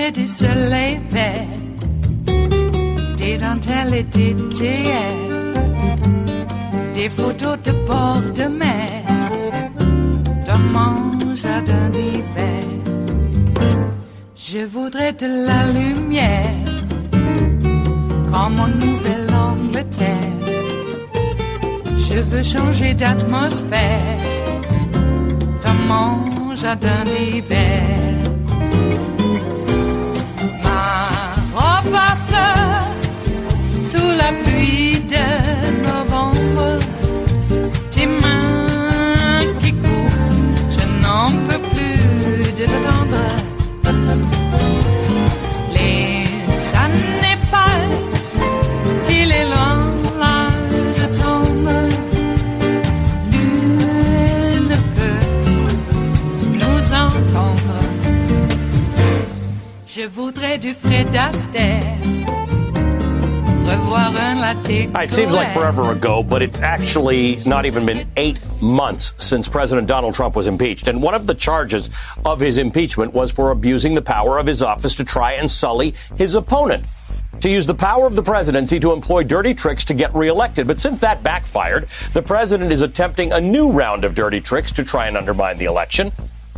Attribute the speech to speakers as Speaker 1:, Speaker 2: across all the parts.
Speaker 1: lumière du soleil vert, des dentelles et des théâtres, des photos de bord de mer, dans mon jardin d'hiver. Je voudrais de la lumière, comme en Nouvelle-Angleterre. Je veux changer d'atmosphère, dans mon jardin d'hiver. Ma fleur sous la pluie de novembre, tes mains qui courent, je n'en peux plus de t'attendre. Les années passent, il est loin, là je tombe. Nul ne peut nous entendre. Je voudrais du Fred Astaire, revoir un latte.
Speaker 2: It seems like forever ago, but it's actually not even been 8 months since President Donald Trump was impeached. And one of the charges of his impeachment was for abusing the power of his office to try and sully his opponent, to use the power of the presidency to employ dirty tricks to get reelected. But since that backfired, the president is attempting a new round of dirty tricks to try and undermine the election,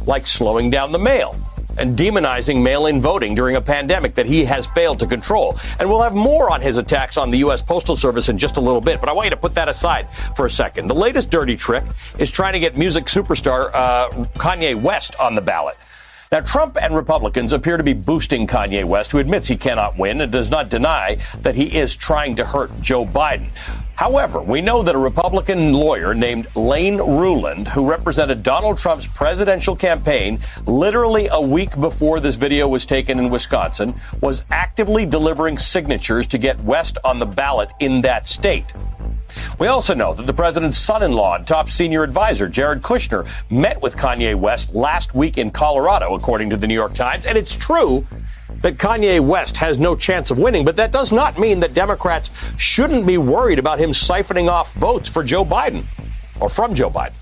Speaker 2: like slowing down the mail and demonizing mail-in voting during a pandemic that he has failed to control. And we'll have more on his attacks on the U.S. Postal Service in just a little bit, but I want you to put that aside for a second. The latest dirty trick is trying to get music superstar Kanye West on the ballot. Now, Trump and Republicans appear to be boosting Kanye West, who admits he cannot win and does not deny that he is trying to hurt Joe Biden. However, we know that a Republican lawyer named Lane Ruland, who represented Donald Trump's presidential campaign literally a week before this video was taken in Wisconsin, was actively delivering signatures to get West on the ballot in that state. We also know that the president's son-in-law and top senior advisor, Jared Kushner, met with Kanye West last week in Colorado, according to the New York Times. And it's true that Kanye West has no chance of winning, but that does not mean that Democrats shouldn't be worried about him siphoning off votes for Joe Biden, or from Joe Biden.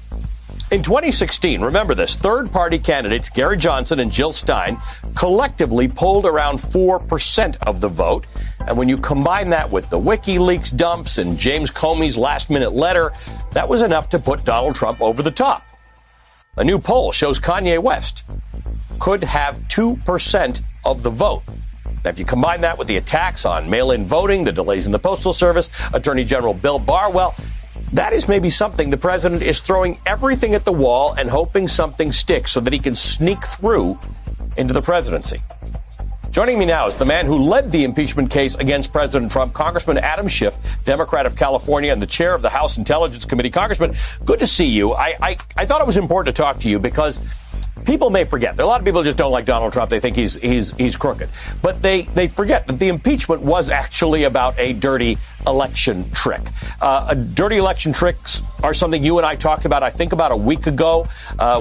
Speaker 2: In 2016, remember this, third-party candidates Gary Johnson and Jill Stein collectively polled around 4% of the vote. And when you combine that with the WikiLeaks dumps and James Comey's last-minute letter, that was enough to put Donald Trump over the top. A new poll shows Kanye West could have 2% of the vote. Now, if you combine that with the attacks on mail-in voting, the delays in the Postal Service, Attorney General Bill Barr, well, that is maybe something the president is throwing everything at the wall and hoping something sticks so that he can sneak through into the presidency. Joining me now is the man who led the impeachment case against President Trump, Congressman Adam Schiff, Democrat of California and the chair of the House Intelligence Committee. Congressman, good to see you. I thought it was important to talk to you because people may forget. There are a lot of people who just don't like Donald Trump. They think he's crooked. But they forget that the impeachment was actually about a dirty election trick. Dirty election tricks are something you and I talked about, I think, about a week ago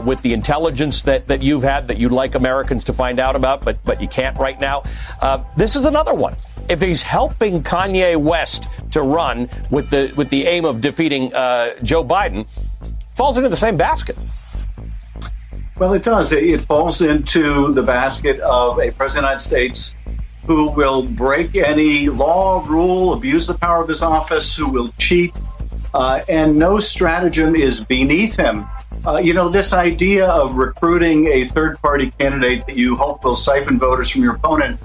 Speaker 2: with the intelligence that you've had that you'd like Americans to find out about, but you can't right now. This is another one. If he's helping Kanye West to run with the aim of defeating Joe Biden, falls into the same basket.
Speaker 3: Well, it does. It falls into the basket of a president of the United States who will break any law, rule, abuse the power of his office, who will cheat, and no stratagem is beneath him. This idea of recruiting a third-party candidate that you hope will siphon voters from your opponent,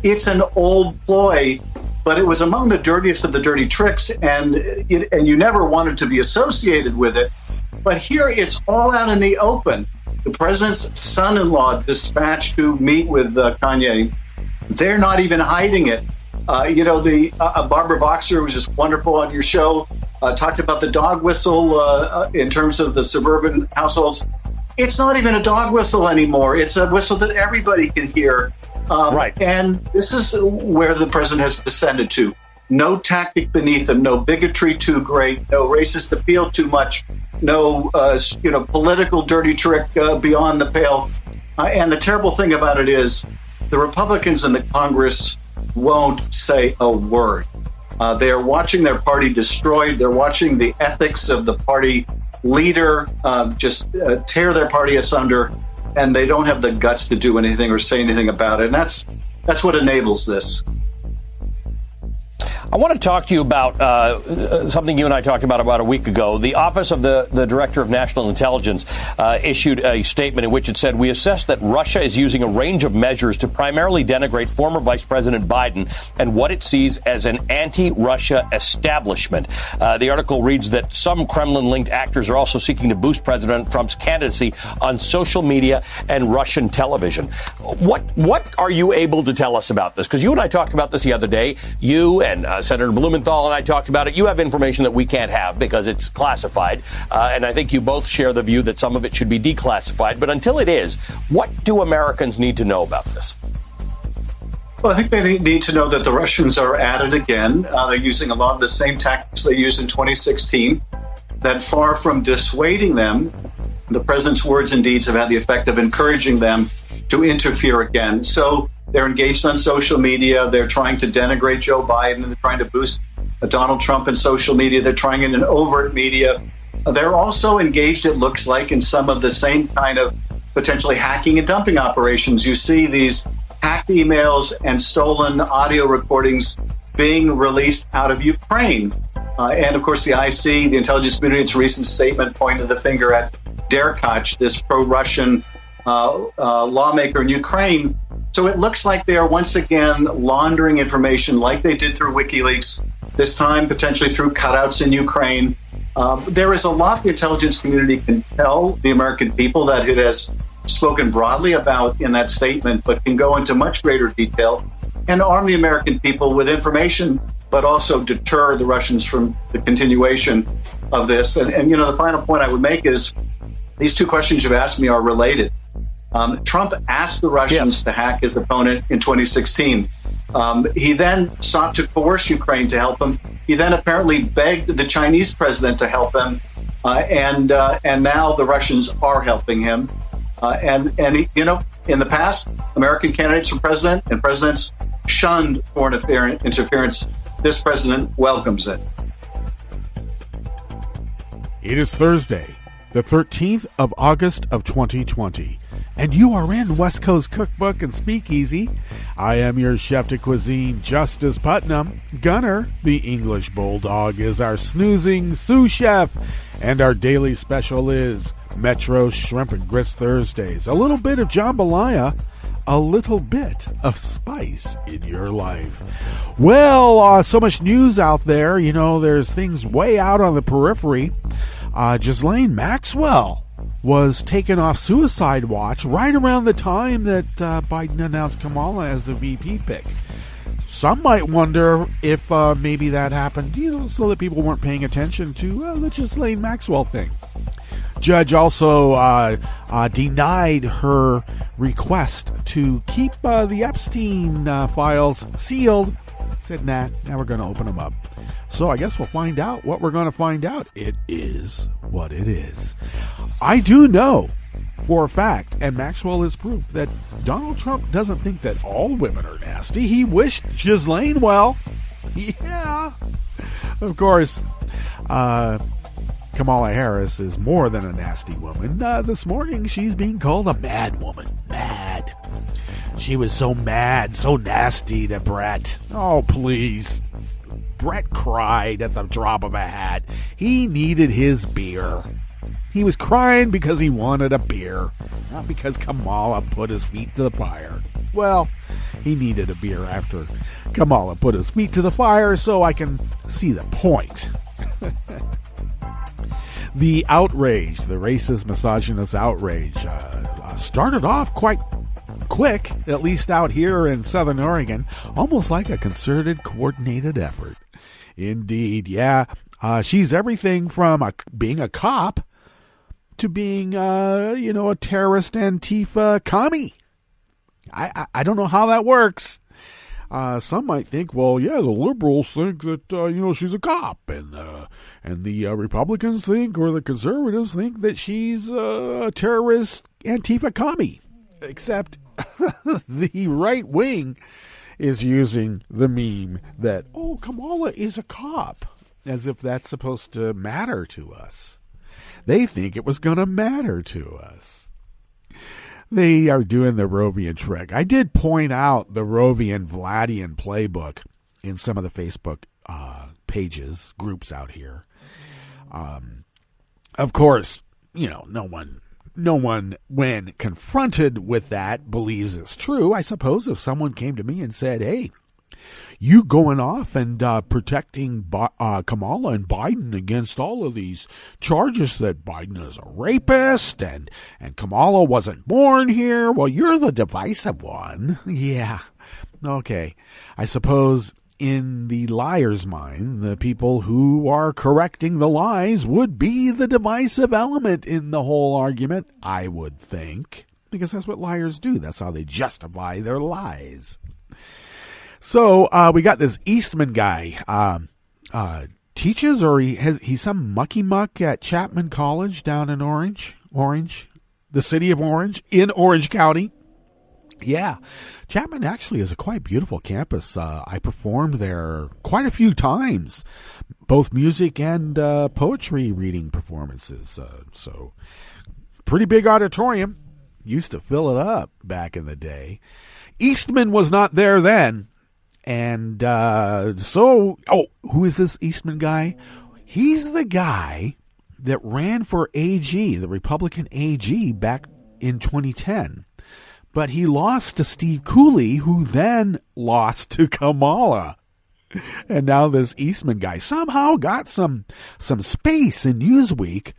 Speaker 3: it's an old ploy, but it was among the dirtiest of the dirty tricks, and you never wanted to be associated with it. But here it's all out in the open. The president's son-in-law dispatched to meet with Kanye. They're not even hiding it. Barbara Boxer, who was just wonderful on your show, talked about the dog whistle in terms of the suburban households. It's not even a dog whistle anymore. It's a whistle that everybody can hear.
Speaker 2: Right.
Speaker 3: And this is where the president has descended to. No tactic beneath him, no bigotry too great, no racist appeal too much, no political dirty trick beyond the pale. And the terrible thing about it is the Republicans in the Congress won't say a word. They are watching their party destroyed. They're watching the ethics of the party leader just tear their party asunder, and they don't have the guts to do anything or say anything about it. And That's what enables this.
Speaker 2: I want to talk to you about something you and I talked about a week ago. The Office of the Director of National Intelligence issued a statement in which it said, we assess that Russia is using a range of measures to primarily denigrate former Vice President Biden and what it sees as an anti-Russia establishment. The article reads that some Kremlin-linked actors are also seeking to boost President Trump's candidacy on social media and Russian television. What are you able to tell us about this? Because you and I talked about this the other day. You and Senator Blumenthal and I talked about it. You have information that we can't have because it's classified. And I think you both share the view that some of it should be declassified. But until it is, what do Americans need to know about this?
Speaker 3: Well, I think they need to know that the Russians are at it again. They're using a lot of the same tactics they used in 2016, that far from dissuading them, the president's words and deeds have had the effect of encouraging them to interfere again. So they're engaged on social media. They're trying to denigrate Joe Biden. They're trying to boost Donald Trump in social media. They're trying it in overt media. They're also engaged, it looks like, in some of the same kind of potentially hacking and dumping operations. You see these hacked emails and stolen audio recordings being released out of Ukraine. And, of course, the IC, the intelligence community, its recent statement pointed the finger at Derecho, this pro-Russian lawmaker in Ukraine. So it looks like they are once again laundering information like they did through WikiLeaks, this time potentially through cutouts in Ukraine. There is a lot the intelligence community can tell the American people that it has spoken broadly about in that statement, but can go into much greater detail and arm the American people with information, but also deter the Russians from the continuation of this. And the final point I would make is these two questions you've asked me are related. Trump asked the Russians to hack his opponent in 2016. He then sought to coerce Ukraine to help him. He then apparently begged the Chinese president to help him, and now the Russians are helping him. In the past, American candidates for president and presidents shunned foreign interference. This president welcomes it.
Speaker 4: It is Thursday, the 13th of August of 2020. And you are in West Coast Cookbook and Speakeasy. I am your chef de cuisine, Justice Putnam. Gunner, the English Bulldog, is our snoozing sous chef. And our daily special is Metro Shrimp and Grits Thursdays. A little bit of jambalaya, a little bit of spice in your life. Well, so much news out there. There's things way out on the periphery. Ghislaine Maxwell was taken off suicide watch right around the time that Biden announced Kamala as the VP pick. Some might wonder if maybe that happened, so that people weren't paying attention to the Ghislaine Maxwell thing. Judge also denied her request to keep the Epstein files sealed. Said, now we're going to open them up. So I guess we'll find out what we're going to find out. It is what it is. I do know for a fact, and Maxwell is proof, that Donald Trump doesn't think that all women are nasty. He wished Ghislaine well. Yeah. Of course, Kamala Harris is more than a nasty woman. This morning, she's being called a mad woman. Mad. She was so mad, so nasty to Brett. Oh, please. Brett cried at the drop of a hat. He needed his beer. He was crying because he wanted a beer, not because Kamala put his feet to the fire. Well, he needed a beer after Kamala put his feet to the fire, so I can see the point. The outrage, the racist, misogynist outrage, started off quite quick, at least out here in Southern Oregon, almost like a concerted, coordinated effort. Indeed, yeah. She's everything from being a cop to being, a terrorist Antifa commie. I don't know how that works. Some might think, well, yeah, the liberals think that, she's a cop, and the Republicans think, or the conservatives think that she's a terrorist Antifa commie. Except the right wing is using the meme that, Kamala is a cop, as if that's supposed to matter to us. They think it was going to matter to us. They are doing the Rovian trick. I did point out the Rovian Vladian playbook in some of the Facebook pages, groups out here. Of course, no one, when confronted with that, believes it's true. I suppose if someone came to me and said, hey, you going off and protecting Kamala and Biden against all of these charges that Biden is a rapist and Kamala wasn't born here. Well, you're the divisive one. Yeah. Okay. I suppose in the liar's mind, the people who are correcting the lies would be the divisive element in the whole argument, I would think. Because that's what liars do. That's how they justify their lies. So we got this Eastman guy, teaches, or he's some mucky muck at Chapman College down in Orange, the city of Orange, in Orange County. Yeah, Chapman actually is a quite beautiful campus. I performed there quite a few times, both music and poetry reading performances. So pretty big auditorium. Used to fill it up back in the day. Eastman was not there then. And who is this Eastman guy? He's the guy that ran for AG, the Republican AG, back in 2010. But he lost to Steve Cooley, who then lost to Kamala. And now this Eastman guy somehow got some space in Newsweek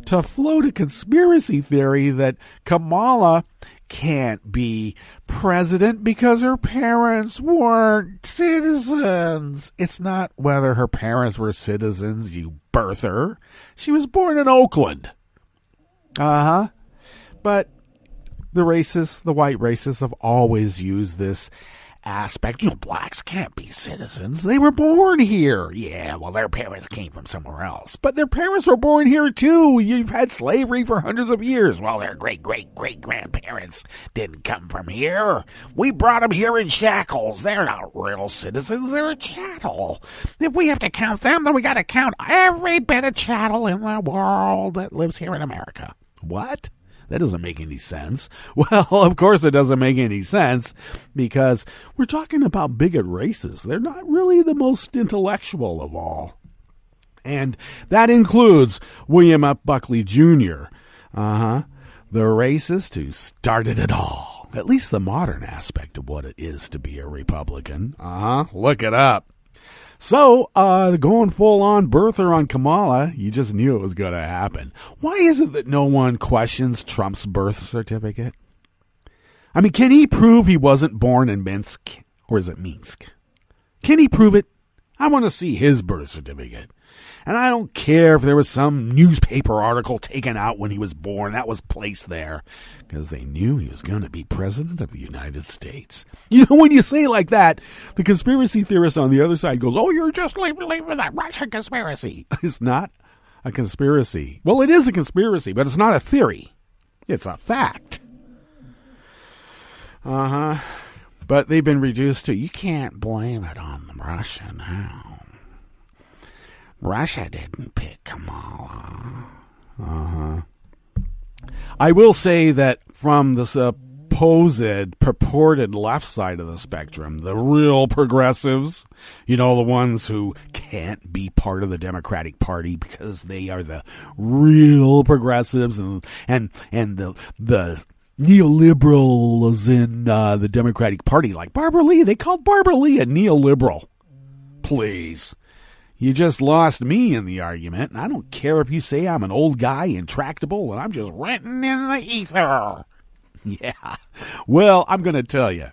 Speaker 4: to float a conspiracy theory that Kamala can't be president because her parents weren't citizens. It's not whether her parents were citizens, you birther. She was born in Oakland. But the racists, the white racists, have always used this aspect. Blacks can't be citizens. They were born here. Yeah, well, their parents came from somewhere else. But their parents were born here, too. You've had slavery for hundreds of years. Well, their great-great-great-grandparents didn't come from here. We brought them here in shackles. They're not real citizens. They're a chattel. If we have to count them, then we got to count every bit of chattel in the world that lives here in America. What? That doesn't make any sense. Well, of course it doesn't make any sense because we're talking about bigot races. They're not really the most intellectual of all. And that includes William F. Buckley Jr., the racist who started it all. At least the modern aspect of what it is to be a Republican. Look it up. So, going full-on birther on Kamala, you just knew it was going to happen. Why is it that no one questions Trump's birth certificate? I mean, can he prove he wasn't born in Minsk? Or is it Minsk? Can he prove it? I want to see his birth certificate. And I don't care if there was some newspaper article taken out when he was born. That was placed there because they knew he was going to be president of the United States. When you say like that, the conspiracy theorist on the other side goes, oh, you're just living that Russian conspiracy. It's not a conspiracy. Well, it is a conspiracy, but it's not a theory. It's a fact. But they've been reduced to, you can't blame it on the Russia now. Russia didn't pick Kamala. I will say that from the supposed, purported left side of the spectrum, the real progressives, the ones who can't be part of the Democratic Party because they are the real progressives and the neoliberals in the Democratic Party, like Barbara Lee. They called Barbara Lee a neoliberal. Please. You just lost me in the argument, and I don't care if you say I'm an old guy, intractable, and I'm just renting in the ether. Yeah. Well, I'm going to tell you.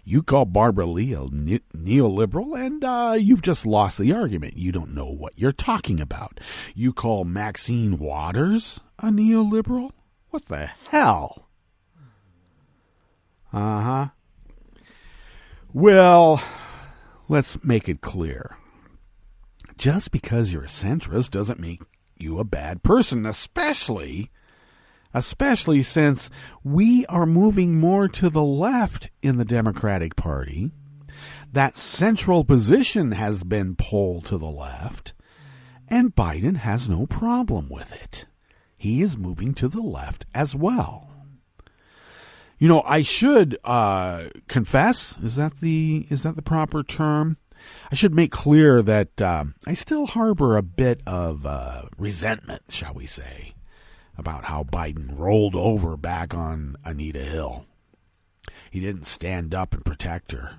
Speaker 4: You call Barbara Lee a neoliberal, and you've just lost the argument. You don't know what you're talking about. You call Maxine Waters a neoliberal? What the hell? Well, let's make it clear. Just because you're a centrist doesn't make you a bad person, especially since we are moving more to the left in the Democratic Party. That central position has been pulled to the left, and Biden has no problem with it. He is moving to the left as well. You know, I should confess. Is that the proper term? I should make clear that I still harbor a bit of resentment, shall we say, about how Biden rolled over back on Anita Hill. He didn't stand up and protect her.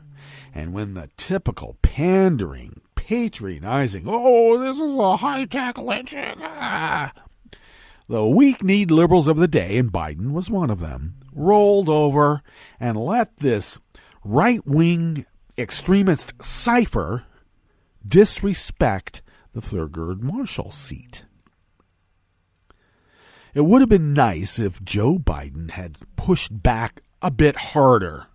Speaker 4: And when the typical pandering, patronizing, oh, this is a high-tech lynching, the weak-kneed liberals of the day, and Biden was one of them, rolled over and let this right-wing extremist cipher disrespect the Thurgood Marshall seat. It would have been nice if Joe Biden had pushed back a bit harder.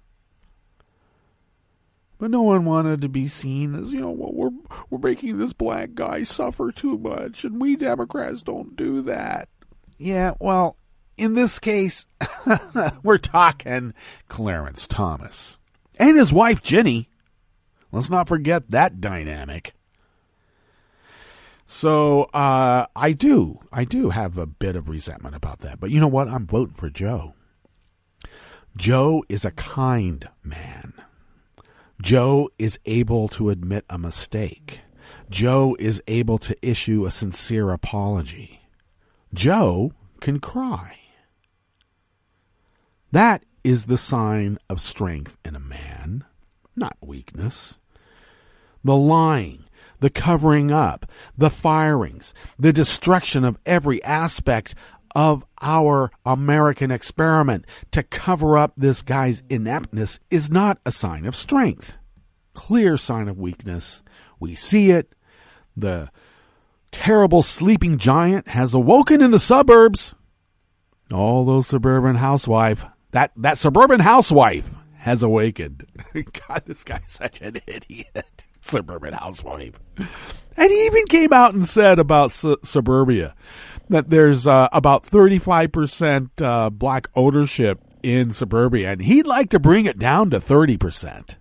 Speaker 4: But no one wanted to be seen as, well, we're making this black guy suffer too much, and we Democrats don't do that. Yeah, well, in this case, we're talking Clarence Thomas. And his wife, Ginny. Let's not forget that dynamic. So, I do have a bit of resentment about that. But you know what? I'm voting for Joe. Joe is a kind man. Joe is able to admit a mistake. Joe is able to issue a sincere apology. Joe can cry. That is the sign of strength in a man, not weakness. The lying, the covering up, the firings, the destruction of every aspect of our American experiment to cover up this guy's ineptness is not a sign of strength. Clear sign of weakness. We see it. The terrible sleeping giant has awoken in the suburbs. All those suburban housewife, that suburban housewife has awakened. God, this guy's such an idiot. Suburban housewife. And he even came out and said about suburbia that there's about 35% black ownership in suburbia, and he'd like to bring it down to 30%.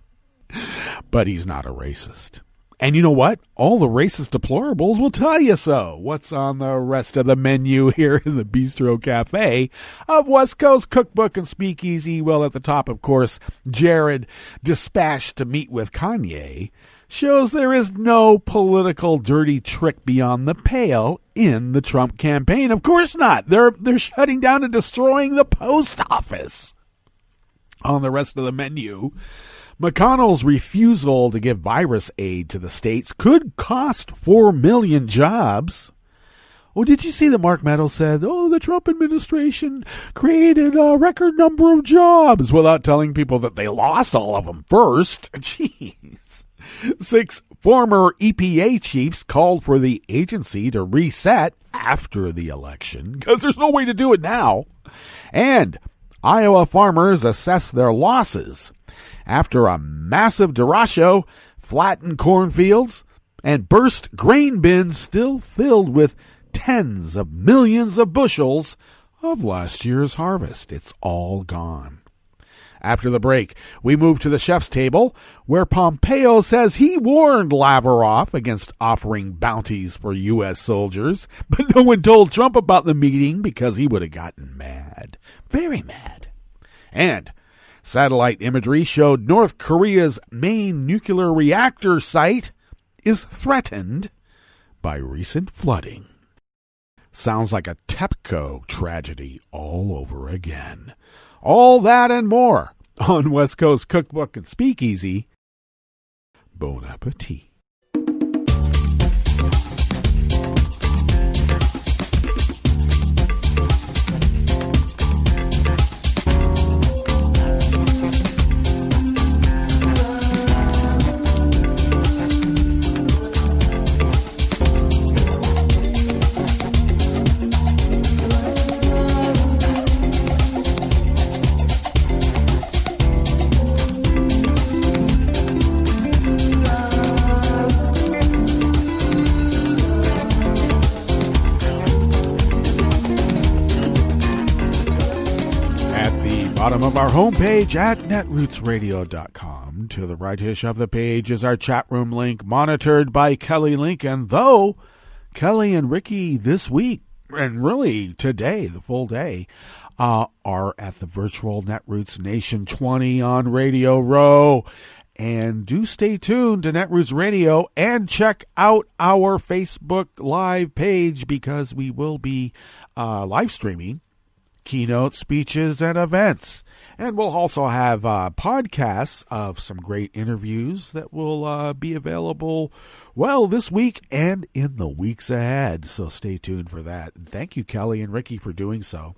Speaker 4: But he's not a racist. And you know what? All the racist deplorables will tell you so. What's on the rest of the menu here in the Bistro Cafe of West Coast Cookbook and Speakeasy? Well, at the top, of course, Jared dispatched to meet with Kanye shows there is no political dirty trick beyond the pale in the Trump campaign. Of course not. They're shutting down and destroying the post office. On the rest of the menu, McConnell's refusal to give virus aid to the states could cost 4 million jobs. Oh, did you see that Mark Meadows said, the Trump administration created a record number of jobs without telling people that they lost all of them first? Jeez. 6 former EPA chiefs called for the agency to reset after the election because there's no way to do it now. And Iowa farmers assess their losses after a massive derecho flattened cornfields and burst grain bins still filled with tens of millions of bushels of last year's harvest. It's all gone. After the break, we move to the chef's table, where Pompeo says he warned Lavrov against offering bounties for U.S. soldiers, but no one told Trump about the meeting because he would have gotten mad. Very mad. And satellite imagery showed North Korea's main nuclear reactor site is threatened by recent flooding. Sounds like a TEPCO tragedy all over again. All that and more on West Coast Cookbook and Speakeasy. Bon appetit. Bottom of our homepage at netrootsradio.com. To the rightish of the page is our chat room link, monitored by Kelly Lincoln. Though Kelly and Ricky this week and really today, the full day, are at the virtual Netroots Nation 20 on Radio Row. And do stay tuned to Netroots Radio and check out our Facebook Live page, because we will be live streaming keynote speeches and events. And we'll also have podcasts of some great interviews that will be available, well, this week and in the weeks ahead. So stay tuned for that. And thank you, Kelly and Ricky, for doing so.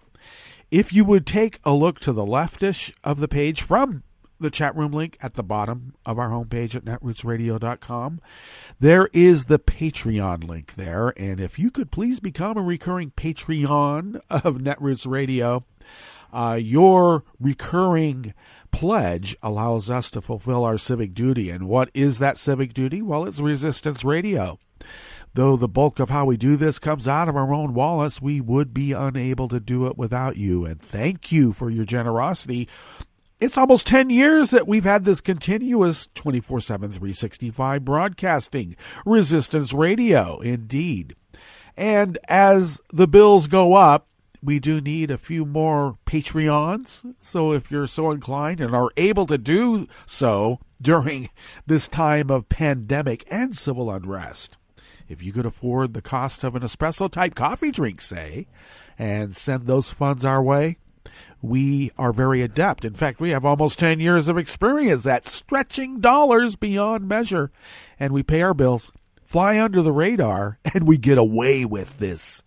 Speaker 4: If you would take a look to the leftish of the page from the chat room link at the bottom of our homepage at netrootsradio.com, there is the Patreon link there. And if you could please become a recurring Patreon of Netroots Radio, your recurring pledge allows us to fulfill our civic duty. And what is that civic duty? Well, it's Resistance Radio. Though the bulk of how we do this comes out of our own wallets, we would be unable to do it without you. And thank you for your generosity. It's almost 10 years that we've had this continuous 24/7, 365 broadcasting. Resistance Radio, indeed. And as the bills go up, we do need a few more Patreons. So if you're so inclined and are able to do so during this time of pandemic and civil unrest, if you could afford the cost of an espresso-type coffee drink, say, and send those funds our way, we are very adept. In fact, we have almost 10 years of experience at stretching dollars beyond measure. And we pay our bills, fly under the radar, and we get away with this.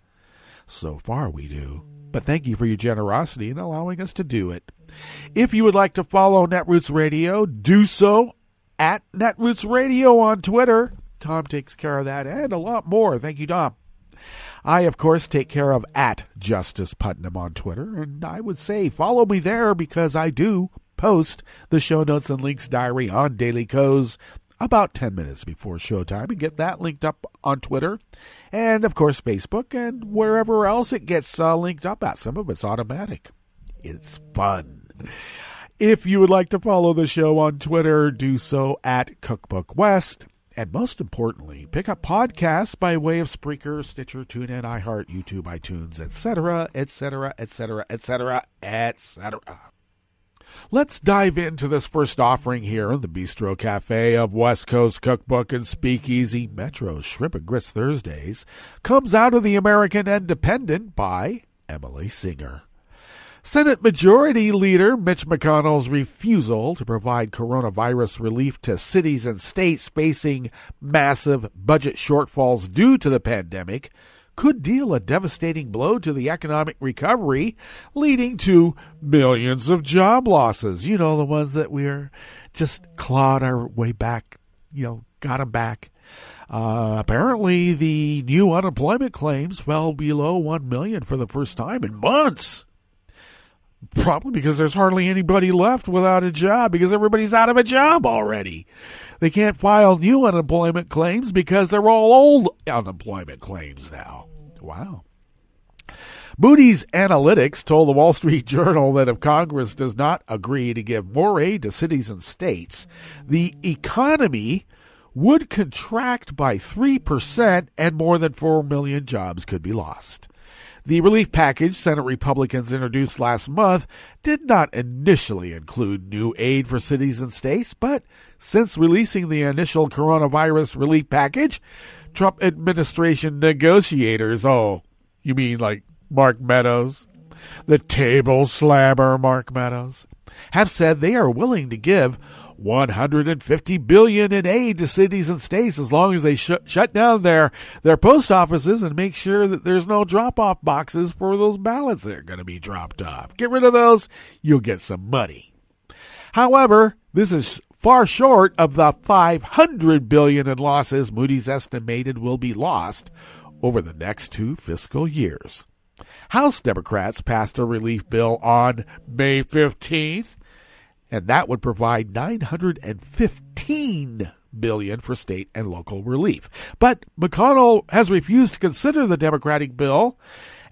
Speaker 4: So far we do. But thank you for your generosity in allowing us to do it. If you would like to follow Netroots Radio, do so at Netroots Radio on Twitter. Tom takes care of that and a lot more. Thank you, Tom. I, of course, take care of at Justice Putnam on Twitter, and I would say follow me there, because I do post the show notes and links diary on Daily Co's about 10 minutes before showtime, and get that linked up on Twitter and, of course, Facebook and wherever else it gets linked up at. Some of it's automatic. It's fun. If you would like to follow the show on Twitter, do so at Cookbook West. And most importantly, pick up podcasts by way of Spreaker, Stitcher, TuneIn, iHeart, YouTube, iTunes, etc., etc., etc., etc., etc. Let's dive into this first offering here in the Bistro Cafe of West Coast Cookbook and Speakeasy. Metro's Shrimp and Grits Thursdays comes out of the American Independent by Emily Singer. Senate Majority Leader Mitch McConnell's refusal to provide coronavirus relief to cities and states facing massive budget shortfalls due to the pandemic could deal a devastating blow to the economic recovery, leading to millions of job losses. You know, the ones that we're just clawed our way back, got them back. Apparently, the new unemployment claims fell below 1 million for the first time in months. Probably because there's hardly anybody left without a job, because everybody's out of a job already. They can't file new unemployment claims because they're all old unemployment claims now. Wow. Moody's Analytics told the Wall Street Journal that if Congress does not agree to give more aid to cities and states, the economy would contract by 3% and more than 4 million jobs could be lost. The relief package Senate Republicans introduced last month did not initially include new aid for cities and states, but since releasing the initial coronavirus relief package, Trump administration negotiators, you mean like Mark Meadows, the table slammer Mark Meadows, have said they are willing to give $150 billion in aid to cities and states as long as they shut down their post offices and make sure that there's no drop-off boxes for those ballots that are going to be dropped off. Get rid of those, you'll get some money. However, this is far short of the $500 billion in losses Moody's estimated will be lost over the next 2 fiscal years. House Democrats passed a relief bill on May 15th, and that would provide $915 billion for state and local relief. But McConnell has refused to consider the Democratic bill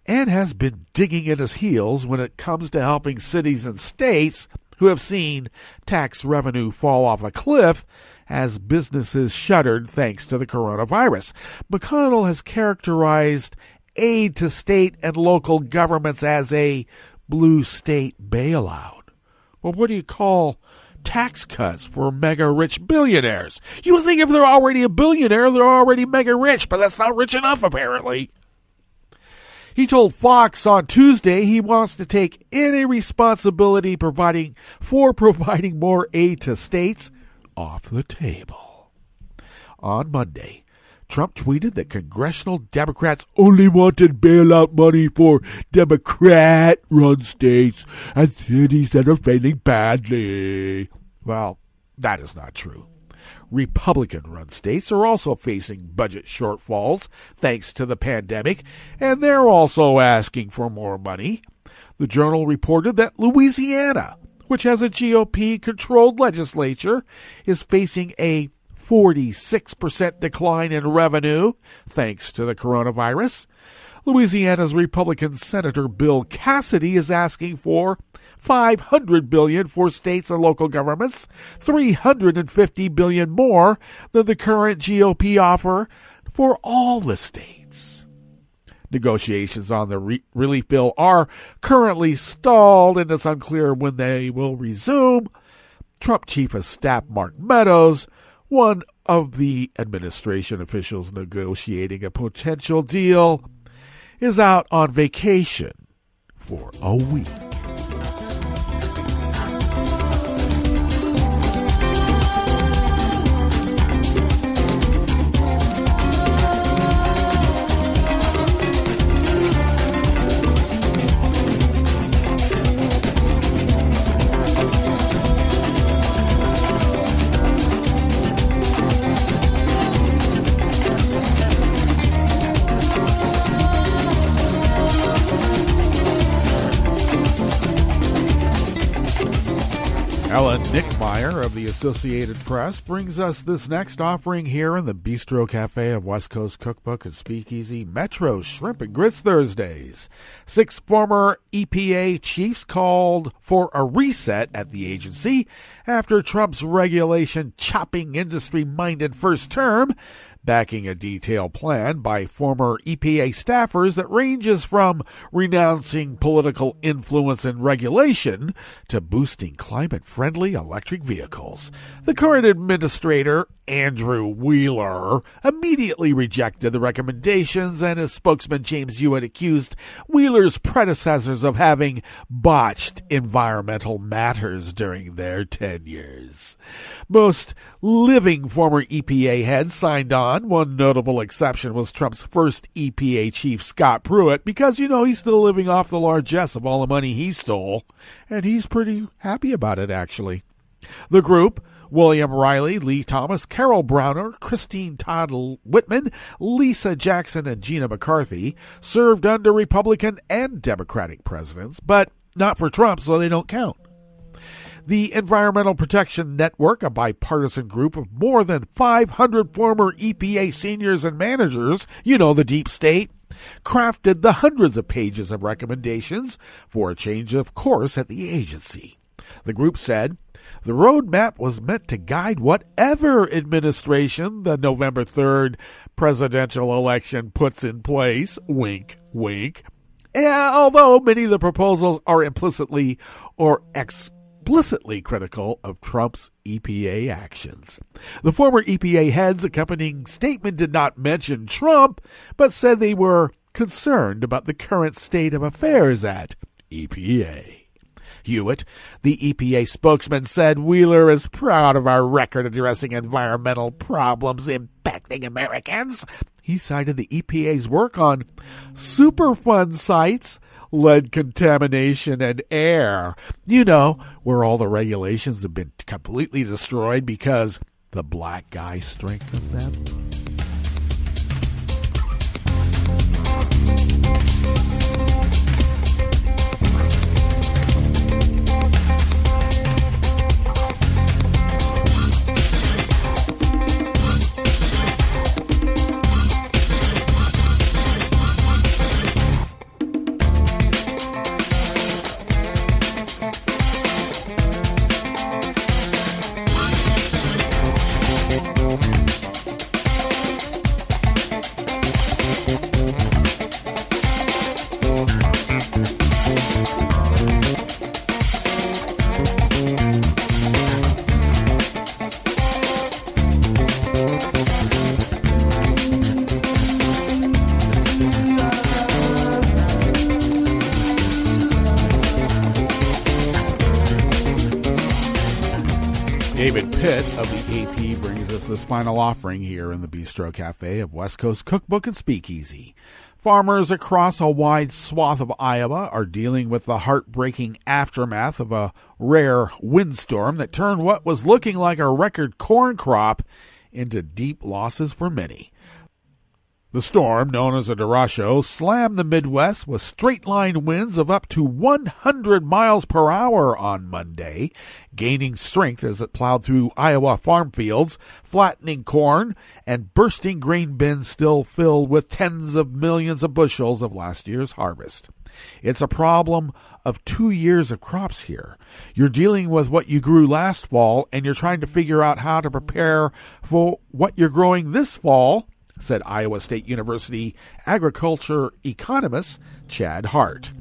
Speaker 4: and has been digging at his heels when it comes to helping cities and states who have seen tax revenue fall off a cliff as businesses shuttered thanks to the coronavirus. McConnell has characterized aid to state and local governments as a blue state bailout. Well, what do you call tax cuts for mega-rich billionaires? You would think if they're already a billionaire, they're already mega-rich, but that's not rich enough, apparently. He told Fox on Tuesday he wants to take any responsibility providing more aid to states off the table. On Monday, Trump tweeted that congressional Democrats only wanted bailout money for Democrat-run states and cities that are failing badly. Well, that is not true. Republican-run states are also facing budget shortfalls thanks to the pandemic, and they're also asking for more money. The Journal reported that Louisiana, which has a GOP-controlled legislature, is facing a 46% decline in revenue thanks to the coronavirus. Louisiana's Republican Senator Bill Cassidy is asking for $500 billion for states and local governments, $350 billion more than the current GOP offer for all the states. Negotiations on the relief bill are currently stalled, and it's unclear when they will resume. Trump Chief of Staff Mark Meadows, one of the administration officials negotiating a potential deal, is out on vacation for a week. Ellen Nickmeyer of the Associated Press brings us this next offering here in the Bistro Cafe of West Coast Cookbook and Speakeasy, Metro Shrimp and Grits Thursdays. 6 former EPA chiefs called for a reset at the agency after Trump's regulation chopping industry-minded first term, backing a detailed plan by former EPA staffers that ranges from renouncing political influence and regulation to boosting climate-friendly electric vehicles. The current administrator, Andrew Wheeler, immediately rejected the recommendations, and his spokesman James Hewitt accused Wheeler's predecessors of having botched environmental matters during their tenures. Most living former EPA heads signed on. One notable exception was Trump's first EPA chief, Scott Pruitt, because, he's still living off the largesse of all the money he stole, and he's pretty happy about it, actually. The group, William Riley, Lee Thomas, Carol Browner, Christine Todd Whitman, Lisa Jackson, and Gina McCarthy, served under Republican and Democratic presidents, but not for Trump, so they don't count. The Environmental Protection Network, a bipartisan group of more than 500 former EPA seniors and managers, the deep state, crafted the hundreds of pages of recommendations for a change of course at the agency. The group said the roadmap was meant to guide whatever administration the November 3rd presidential election puts in place. Wink, wink. And although many of the proposals are implicitly or explicitly critical of Trump's EPA actions. The former EPA head's accompanying statement did not mention Trump, but said they were concerned about the current state of affairs at EPA. Hewitt, the EPA spokesman, said Wheeler is proud of our record addressing environmental problems impacting Americans. He cited the EPA's work on Superfund sites, lead contamination, and air. Where all the regulations have been completely destroyed because the black guy strengthened them. David Pitt of the AP brings us this final offering here in the Bistro Cafe of West Coast Cookbook and Speakeasy. Farmers across a wide swath of Iowa are dealing with the heartbreaking aftermath of a rare windstorm that turned what was looking like a record corn crop into deep losses for many. The storm, known as a derecho, slammed the Midwest with straight-line winds of up to 100 miles per hour on Monday, gaining strength as it plowed through Iowa farm fields, flattening corn, and bursting grain bins still filled with tens of millions of bushels of last year's harvest. It's a problem of 2 years of crops here. You're dealing with what you grew last fall, and you're trying to figure out how to prepare for what you're growing this fall, said Iowa State University agriculture economist Chad Hart.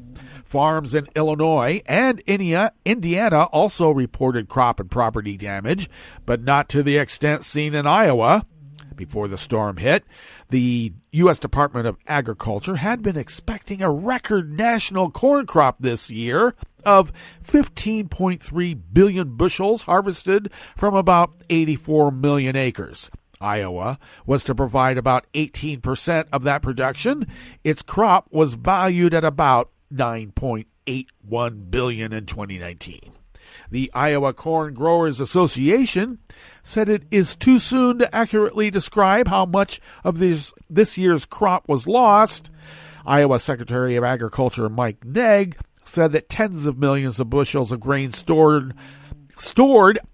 Speaker 4: Farms in Illinois and Indiana also reported crop and property damage, but not to the extent seen in Iowa. Before the storm hit, the U.S. Department of Agriculture had been expecting a record national corn crop this year of 15.3 billion bushels harvested from about 84 million acres. Iowa was to provide about 18% of that production. Its crop was valued at about $9.81 billion in 2019. The Iowa Corn Growers Association said it is too soon to accurately describe how much of this year's crop was lost. Iowa Secretary of Agriculture Mike Negg said that tens of millions of bushels of grain stored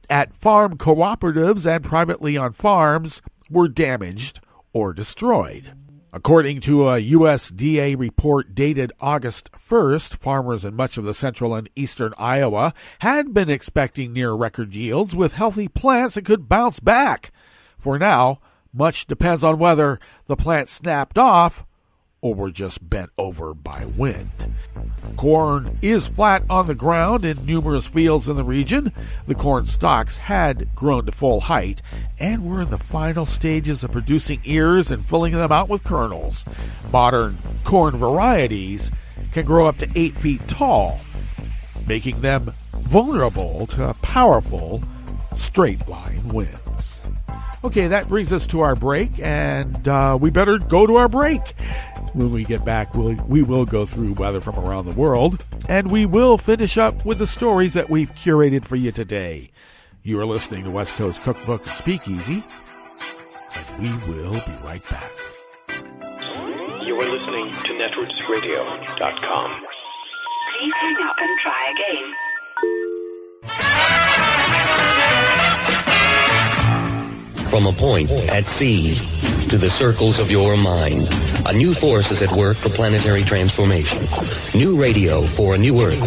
Speaker 4: at farm cooperatives and privately on farms were damaged or destroyed. According to a USDA report dated August 1st, farmers in much of the central and eastern Iowa had been expecting near-record yields with healthy plants that could bounce back. For now, much depends on whether the plants snapped off or were just bent over by wind. Corn is flat on the ground in numerous fields in the region. The corn stalks had grown to full height and were in the final stages of producing ears and filling them out with kernels. Modern corn varieties can grow up to 8 feet tall, making them vulnerable to powerful straight-line winds. Okay, that brings us to our break, and we better go to our break. When we get back, we will go through weather from around the world, and we will finish up with the stories that we've curated for you today. You are listening to West Coast Cookbook Speakeasy, and we will be right back.
Speaker 5: You are listening to netrootsradio.com.
Speaker 6: Please hang up and try again.
Speaker 7: From a point at sea to the circles of your mind, a new force is at work for planetary transformation. New radio for a new Earth.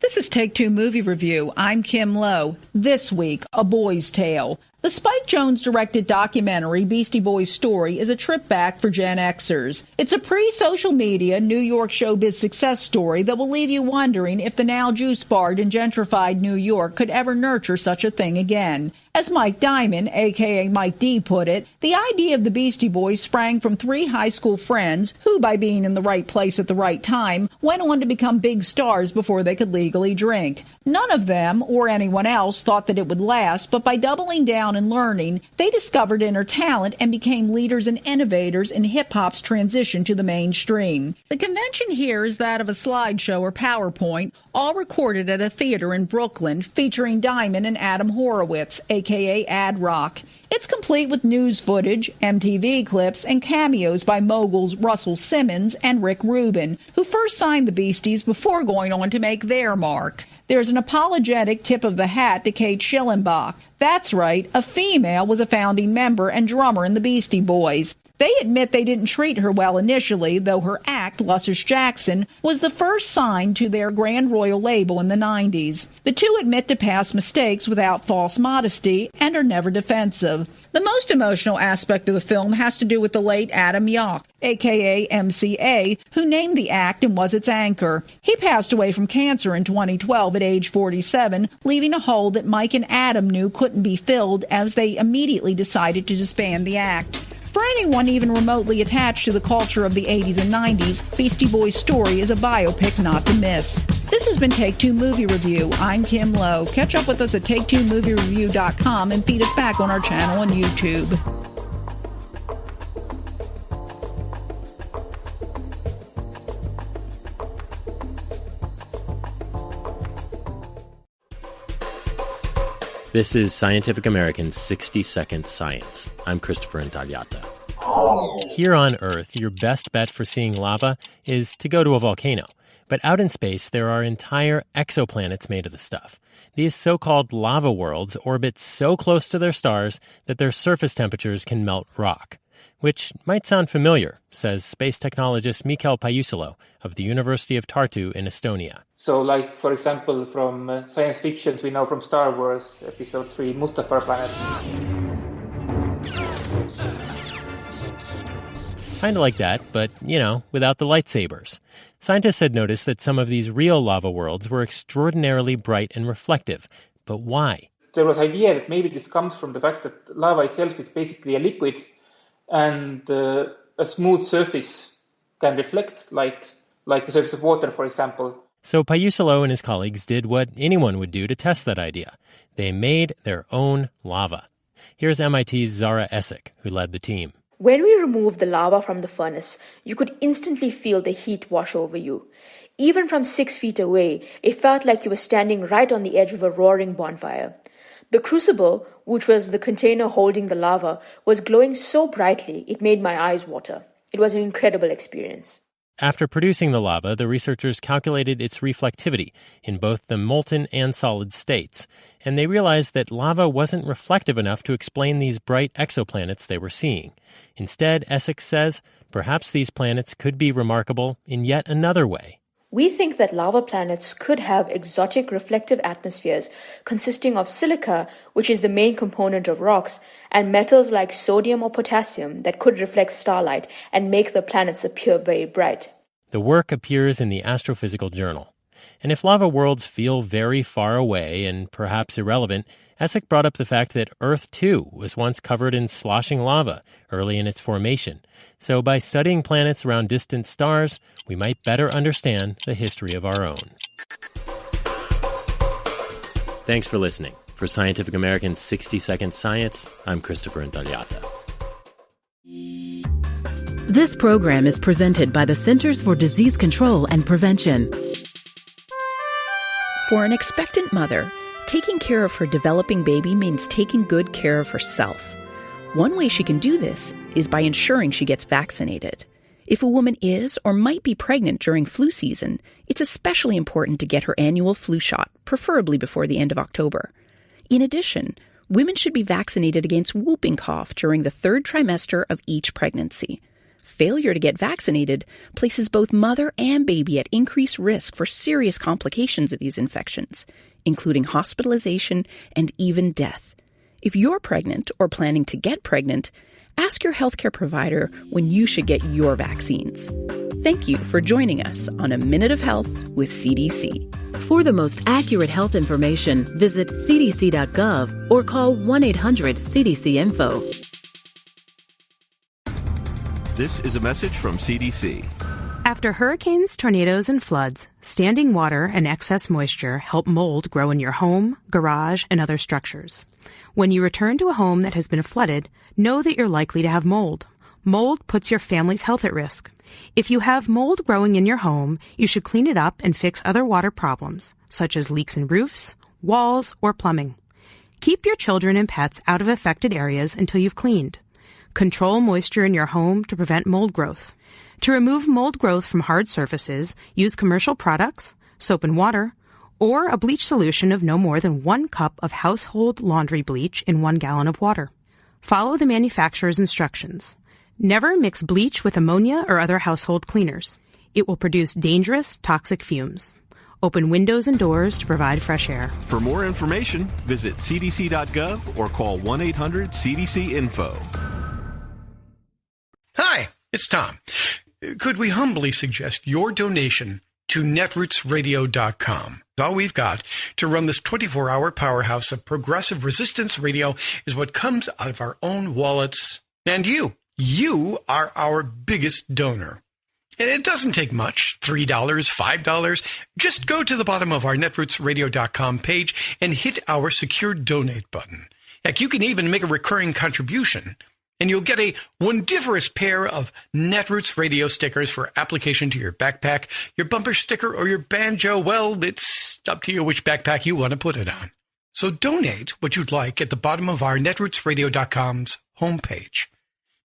Speaker 8: This is Take Two Movie Review. I'm Kim Lowe. This week, A Boy's Tale. The Spike Jonze-directed documentary, Beastie Boys' Story, is a trip back for Gen Xers. It's a pre-social media New York showbiz success story that will leave you wondering if the now juice-barred and gentrified New York could ever nurture such a thing again. As Mike Diamond, a.k.a. Mike D, put it, the idea of the Beastie Boys sprang from 3 high school friends who, by being in the right place at the right time, went on to become big stars before they could legally drink. None of them, or anyone else, thought that it would last, but by doubling down and learning, they discovered inner talent and became leaders and innovators in hip-hop's transition to the mainstream. The convention here is that of a slideshow or PowerPoint, all recorded at a theater in Brooklyn, featuring Diamond and Adam Horowitz, a.k.a. Ad Rock. It's complete with news footage, MTV clips, and cameos by moguls Russell Simmons and Rick Rubin, who first signed the Beasties before going on to make their mark. There's an apologetic tip of the hat to Kate Schillenbach. That's right, a female was a founding member and drummer in the Beastie Boys. They admit they didn't treat her well initially, though her act, Luscious Jackson, was the first signed to their Grand Royal label in the 90s. The two admit to past mistakes without false modesty and are never defensive. The most emotional aspect of the film has to do with the late Adam Yauch, a.k.a. MCA, who named the act and was its anchor. He passed away from cancer in 2012 at age 47, leaving a hole that Mike and Adam knew couldn't be filled as they immediately decided to disband the act. For anyone even remotely attached to the culture of the 80s and 90s, Beastie Boys' Story is a biopic not to miss. This has been Take Two Movie Review. I'm Kim Lowe. Catch up with us at take2moviereview.com and feed us back on our channel on YouTube.
Speaker 9: This is Scientific American's 60-Second Science. I'm Christopher Intagliata. Here on Earth, your best bet for seeing lava is to go to a volcano. But out in space, there are entire exoplanets made of the stuff. These so-called lava worlds orbit so close to their stars that their surface temperatures can melt rock. Which might sound familiar, says space technologist Michael Paiusalo of the University of Tartu in Estonia.
Speaker 10: So, like, for example, from science fictions, we know from Star Wars, Episode 3, Mustafar planet.
Speaker 9: Kind of like that, but, without the lightsabers. Scientists had noticed that some of these real lava worlds were extraordinarily bright and reflective. But why?
Speaker 10: There was idea that maybe this comes from the fact that lava itself is basically a liquid, and a smooth surface can reflect, like the surface of water, for example.
Speaker 9: So Paiusalo and his colleagues did what anyone would do to test that idea. They made their own lava. Here's MIT's Zara Essek, who led the team.
Speaker 11: When we removed the lava from the furnace, you could instantly feel the heat wash over you. Even from 6 feet away, it felt like you were standing right on the edge of a roaring bonfire. The crucible, which was the container holding the lava, was glowing so brightly it made my eyes water. It was an incredible experience.
Speaker 9: After producing the lava, the researchers calculated its reflectivity in both the molten and solid states, and they realized that lava wasn't reflective enough to explain these bright exoplanets they were seeing. Instead, Essek says, perhaps these planets could be remarkable in yet another way.
Speaker 11: We think that lava planets could have exotic reflective atmospheres consisting of silica, which is the main component of rocks, and metals like sodium or potassium that could reflect starlight and make the planets appear very bright.
Speaker 9: The work appears in the Astrophysical Journal. And if lava worlds feel very far away and perhaps irrelevant, Essek brought up the fact that Earth, too, was once covered in sloshing lava early in its formation. So by studying planets around distant stars, we might better understand the history of our own. Thanks for listening. For Scientific American's 60-Second Science, I'm Christopher Intagliata.
Speaker 12: This program is presented by the Centers for Disease Control and Prevention.
Speaker 13: For an expectant mother, taking care of her developing baby means taking good care of herself. One way she can do this is by ensuring she gets vaccinated. If a woman is or might be pregnant during flu season, it's especially important to get her annual flu shot, preferably before the end of October. In addition, women should be vaccinated against whooping cough during the 3rd trimester of each pregnancy. Failure to get vaccinated places both mother and baby at increased risk for serious complications of these infections, including hospitalization and even death. If you're pregnant or planning to get pregnant, ask your healthcare provider when you should get your vaccines. Thank you for joining us on A Minute of Health with CDC.
Speaker 12: For the most accurate health information, visit cdc.gov or call 1-800-CDC-INFO.
Speaker 14: This is a message from CDC.
Speaker 15: After hurricanes, tornadoes, and floods, standing water and excess moisture help mold grow in your home, garage, and other structures. When you return to a home that has been flooded, know that you're likely to have mold. Mold puts your family's health at risk. If you have mold growing in your home, you should clean it up and fix other water problems, such as leaks in roofs, walls, or plumbing. Keep your children and pets out of affected areas until you've cleaned. Control moisture in your home to prevent mold growth. To remove mold growth from hard surfaces, use commercial products, soap and water, or a bleach solution of no more than 1 cup of household laundry bleach in 1 gallon of water. Follow the manufacturer's instructions. Never mix bleach with ammonia or other household cleaners. It will produce dangerous, toxic fumes. Open windows and doors to provide fresh air.
Speaker 14: For more information, visit cdc.gov or call 1-800-CDC-INFO.
Speaker 16: Hi, it's Tom. Could we humbly suggest your donation to netrootsradio.com? All we've got to run this 24-hour powerhouse of progressive resistance radio is what comes out of our own wallets. And you are our biggest donor. And it doesn't take much, $3, $5. Just go to the bottom of our netrootsradio.com page and hit our secure donate button. Heck, you can even make a recurring contribution, and you'll get a wondiferous pair of Netroots radio stickers for application to your backpack, your bumper sticker, or your banjo. Well, it's up to you which backpack you want to put it on. So donate what you'd like at the bottom of our netrootsradio.com's homepage,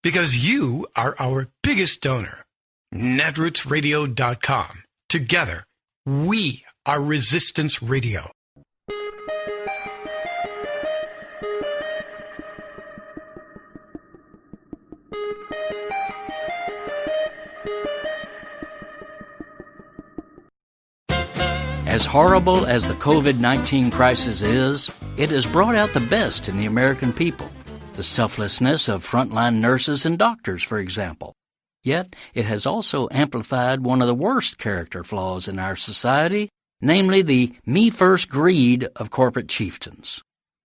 Speaker 16: because you are our biggest donor. netrootsradio.com. Together, we are Resistance Radio.
Speaker 17: As horrible as the COVID-19 crisis is, it has brought out the best in the American people. The selflessness of frontline nurses and doctors, for example. Yet, it has also amplified one of the worst character flaws in our society, namely the me-first greed of corporate chieftains.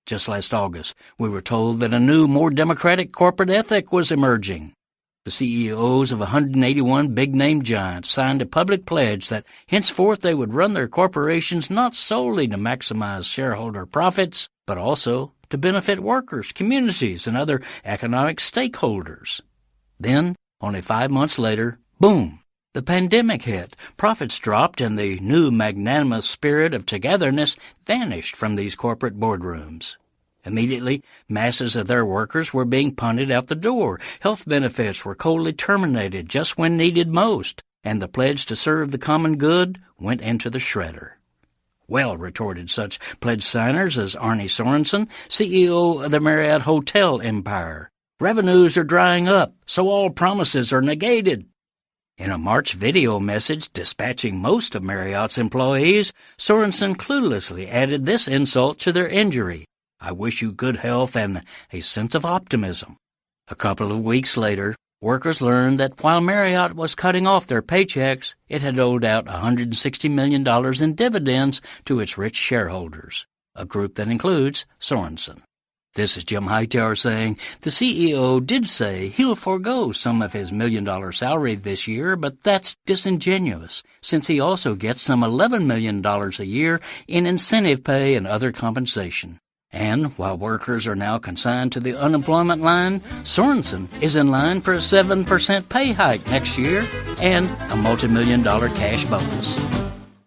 Speaker 17: Just last August, we were told that a new, more democratic corporate ethic was emerging. The CEOs of 181 big-name giants signed a public pledge that henceforth they would run their corporations not solely to maximize shareholder profits, but also to benefit workers, communities, and other economic stakeholders. Then, only 5 months later, boom, the pandemic hit. Profits dropped, and the new magnanimous spirit of togetherness vanished from these corporate boardrooms. Immediately, masses of their workers were being punted out the door. Health benefits were coldly terminated just when needed most, and the pledge to serve the common good went into the shredder. Well, retorted such pledge signers as Arne Sorensen, CEO of the Marriott Hotel Empire, revenues are drying up, so all promises are negated. In a March video message dispatching most of Marriott's employees, Sorensen cluelessly added this insult to their injury: I wish you good health and a sense of optimism. A couple of weeks later, workers learned that while Marriott was cutting off their paychecks, it had owed out $160 million in dividends to its rich shareholders, a group that includes Sorensen. This is Jim Hightower saying the CEO did say he'll forego some of his $1 million salary this year, but that's disingenuous, since he also gets some $11 million a year in incentive pay and other compensation. And while workers are now consigned to the unemployment line, Sorensen is in line for a 7% pay hike next year and a multi-million-dollar cash bonus.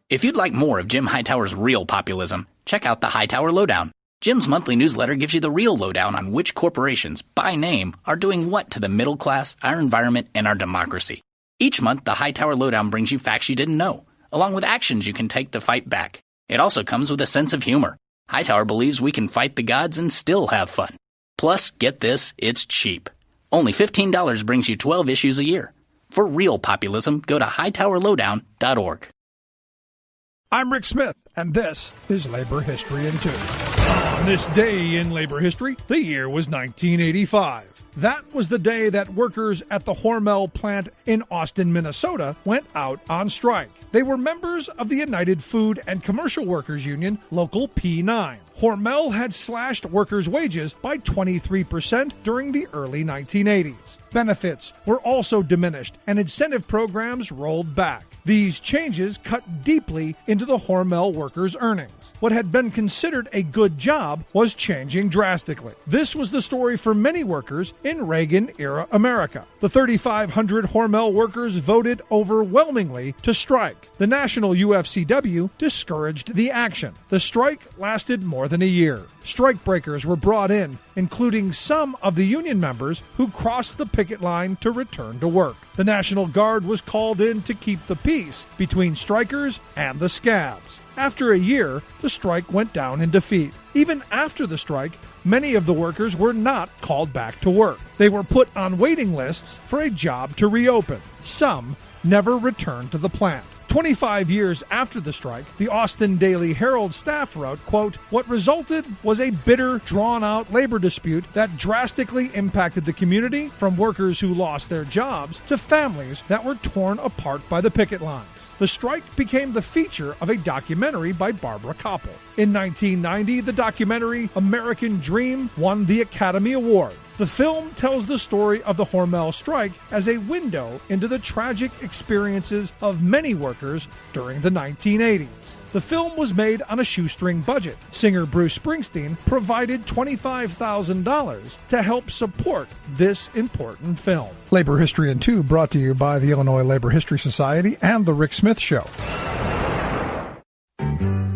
Speaker 18: If you'd like more of Jim Hightower's real populism, check out the Hightower Lowdown. Jim's monthly newsletter gives you the real lowdown on which corporations, by name, are doing what to the middle class, our environment, and our democracy. Each month, the Hightower Lowdown brings you facts you didn't know, along with actions you can take to fight back. It also comes with a sense of humor. Hightower believes we can fight the gods and still have fun. Plus, get this, it's cheap. Only $15 brings you 12 issues a year. For real populism, go to hightowerlowdown.org.
Speaker 19: I'm Rick Smith, and this is Labor History in 2. On this day in labor history, the year was 1985. That was the day that workers at the Hormel plant in Austin, Minnesota, went out on strike. They were members of the United Food and Commercial Workers Union, Local P9. Hormel had slashed workers' wages by 23% during the early 1980s. Benefits were also diminished, and incentive programs rolled back. These changes cut deeply into the Hormel workers' earnings. What had been considered a good job was changing drastically. This was the story for many workers in Reagan-era America. The 3,500 Hormel workers voted overwhelmingly to strike. The National UFCW discouraged the action. The strike lasted more than a year. Strikebreakers were brought in, including some of the union members who crossed the picket line to return to work. The National Guard was called in to keep the peace between strikers and the scabs. After a year, the strike went down in defeat. Even after the strike, many of the workers were not called back to work. They were put on waiting lists for a job to reopen. Some never returned to the plant. 25 years after the strike, the Austin Daily Herald staff wrote, quote, "What resulted was a bitter, drawn-out labor dispute that drastically impacted the community, from workers who lost their jobs to families that were torn apart by the picket lines." The strike became the feature of a documentary by Barbara Koppel. In 1990, the documentary American Dream won the Academy Award. The film tells the story of the Hormel strike as a window into the tragic experiences of many workers during the 1980s. The film was made on a shoestring budget. Singer Bruce Springsteen provided $25,000 to help support this important film.
Speaker 20: Labor History in 2 brought to you by the Illinois Labor History Society and The Rick Smith Show.